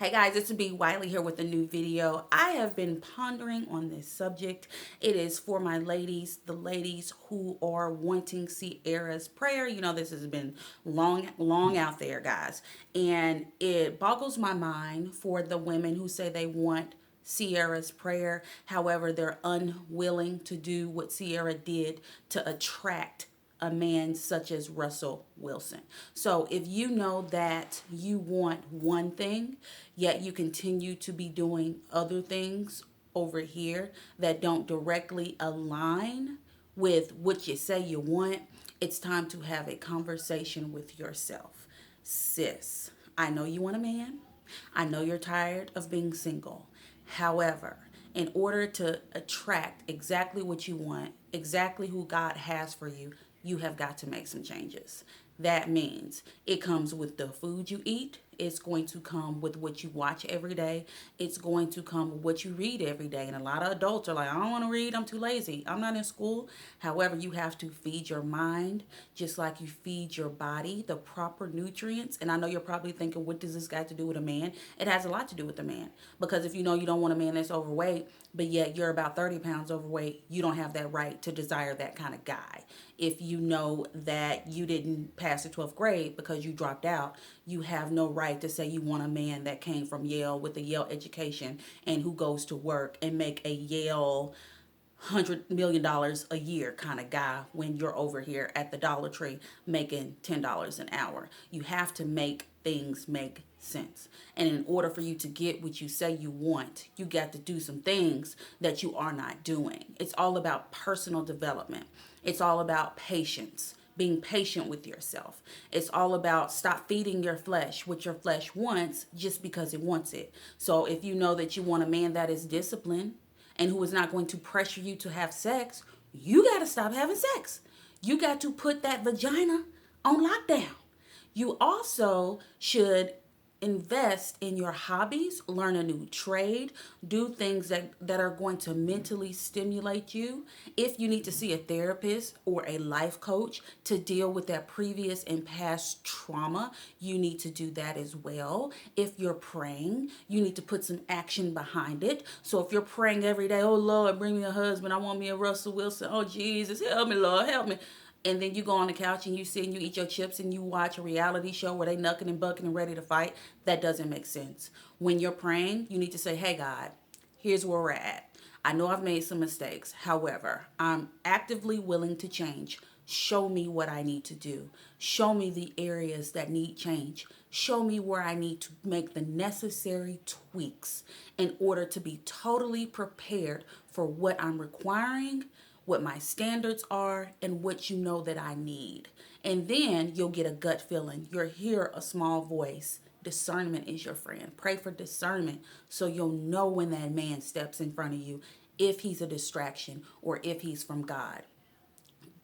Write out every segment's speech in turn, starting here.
Hey guys, it's B. Wiley here with a new video. I have been pondering on this subject. It is for my ladies, the ladies who are wanting Ciara's prayer. You know, this has been long out there, guys. And it boggles my mind for the women who say they want Ciara's prayer. However, they're unwilling to do what Ciara did to attract a man such as Russell Wilson. So if you know that you want one thing, yet you continue to be doing other things over here that don't directly align with what you say you want, it's time to have a conversation with yourself. Sis, I know you want a man. I know you're tired of being single. However, in order to attract exactly what you want, exactly who God has for you have got to make some changes. That means it comes with the food you eat. It's going to come with what you watch every day. It's going to come with what you read every day. And a lot of adults are like, I don't want to read. I'm too lazy. I'm not in school. However, you have to feed your mind just like you feed your body the proper nutrients. And I know you're probably thinking, what does this got to do with a man? It has a lot to do with a man. Because if you know you don't want a man that's overweight, but yet you're about 30 pounds overweight, you don't have that right to desire that kind of guy. If you know that you didn't pass the 12th grade because you dropped out, you have no right to say you want a man that came from Yale with a Yale education and who goes to work and make a Yale $100 million a year kind of guy when you're over here at the Dollar Tree making $10 an hour. You have to make things make sense. And in order for you to get what you say you want, you got to do some things that you are not doing. It's all about personal development. It's all about patience, being patient with yourself. It's all about stop feeding your flesh what your flesh wants just because it wants it. So if you know that you want a man that is disciplined and who is not going to pressure you to have sex, you got to stop having sex. You got to put that vagina on lockdown. You also should invest in your hobbies, learn a new trade, do things that are going to mentally stimulate you. If you need to see a therapist or a life coach to deal with that previous and past trauma, you need to do that as well. If you're praying, you need to put some action behind it. So if you're praying every day, oh Lord, bring me a husband, I want me a Russell Wilson, oh Jesus, help me, Lord, help me. And then you go on the couch and you sit and you eat your chips and you watch a reality show where they knucking and bucking and ready to fight. That doesn't make sense. When you're praying, you need to say, hey, God, here's where we're at. I know I've made some mistakes. However, I'm actively willing to change. Show me what I need to do. Show me the areas that need change. Show me where I need to make the necessary tweaks in order to be totally prepared for what I'm requiring, what my standards are, and what you know that I need. And then you'll get a gut feeling. You'll hear a small voice. Discernment is your friend. Pray for discernment so you'll know when that man steps in front of you if he's a distraction or if he's from God.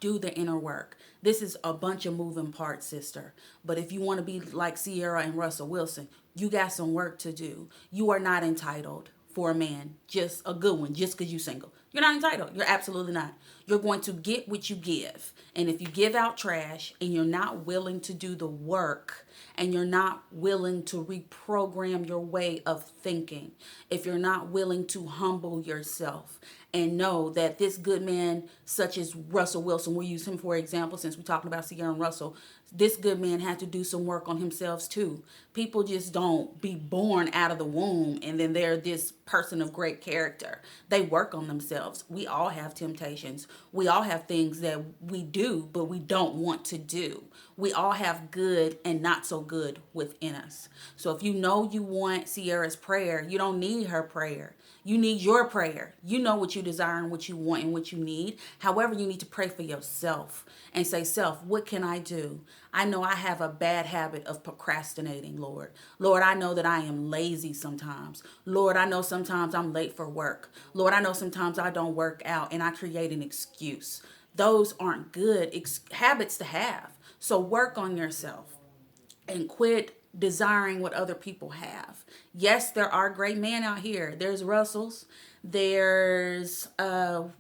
Do the inner work. This is a bunch of moving parts, sister. But if you want to be like Ciara and Russell Wilson, you got some work to do. You are not entitled for a man, just a good one, just because you're single. You're not entitled. You're absolutely not. You're going to get what you give. And if you give out trash and you're not willing to do the work and you're not willing to reprogram your way of thinking, if you're not willing to humble yourself and know that this good man, such as Russell Wilson, we'll use him for example since we're talking about Ciara and Russell, this good man had to do some work on himself too. People just don't be born out of the womb and then they're this person of great character. They work on themselves. We all have temptations. We all have things that we do, but we don't want to do. We all have good and not so good within us. So if you know you want Ciara's prayer, you don't need her prayer. You need your prayer. You know what you desire and what you want and what you need. However, you need to pray for yourself and say, self, what can I do? I know I have a bad habit of procrastinating, Lord. Lord, I know that I am lazy sometimes. Lord, I know sometimes I'm late for work. Lord, I know sometimes I don't work out and I create an excuse. Those aren't good habits to have. So work on yourself and quit desiring what other people have. Yes, there are great men out here. There's Russells. There's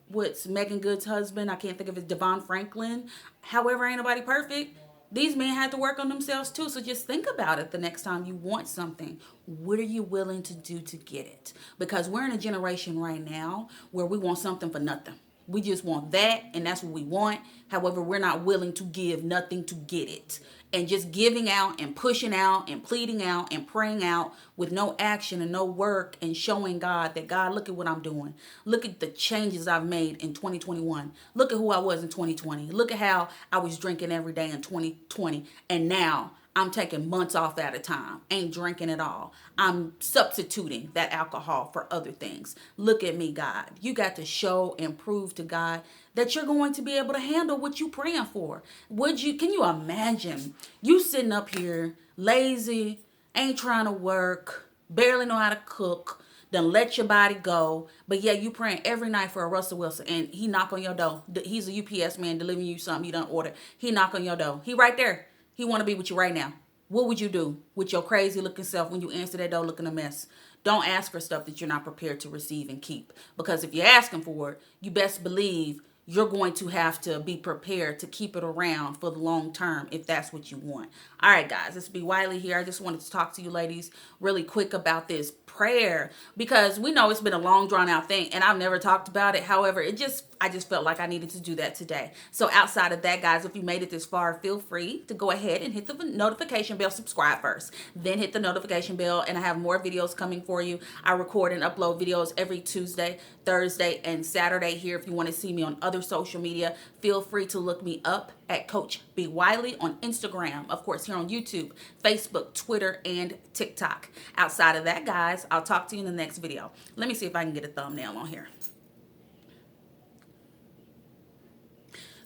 what's Megan Good's husband. I can't think of it. Devon Franklin. However, ain't nobody perfect. These men had to work on themselves too. So just think about it the next time you want something. What are you willing to do to get it? Because we're in a generation right now where we want something for nothing. We just want that, and that's what we want. However, we're not willing to give nothing to get it. And just giving out and pushing out and pleading out and praying out with no action and no work and showing God that, God, look at what I'm doing. Look at the changes I've made in 2021. Look at who I was in 2020. Look at how I was drinking every day in 2020. And now I'm taking months off at a time, ain't drinking at all. I'm substituting that alcohol for other things. Look at me, God. You got to show and prove to God that you're going to be able to handle what you praying for. Can you imagine you sitting up here lazy, ain't trying to work, barely know how to cook, then let your body go, but yeah, you praying every night for a Russell Wilson, and he knock on your door. He's a UPS man delivering you something you don't order. He knock on your door. He right there. He want to be with you right now. What would you do with your crazy looking self when you answer that door looking a mess? Don't ask for stuff that you're not prepared to receive and keep. Because if you're asking for it, you best believe you're going to have to be prepared to keep it around for the long term if that's what you want. All right, guys, it's B. Wiley here. I just wanted to talk to you ladies really quick about this prayer because we know it's been a long drawn out thing and I've never talked about it. However, I just felt like I needed to do that today. So outside of that, guys, if you made it this far, feel free to go ahead and hit the notification bell, subscribe first, then hit the notification bell, and I have more videos coming for you. I record and upload videos every Tuesday, Thursday, and Saturday here. If you want to see me on other social media, feel free to look me up at Coach B. Wiley on Instagram, of course, here on YouTube, Facebook, Twitter, and TikTok. Outside of that, guys, I'll talk to you in the next video. Let me see if I can get a thumbnail on here.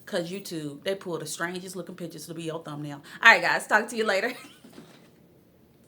Because YouTube, they pull the strangest looking pictures to be your thumbnail. All right, guys, talk to you later.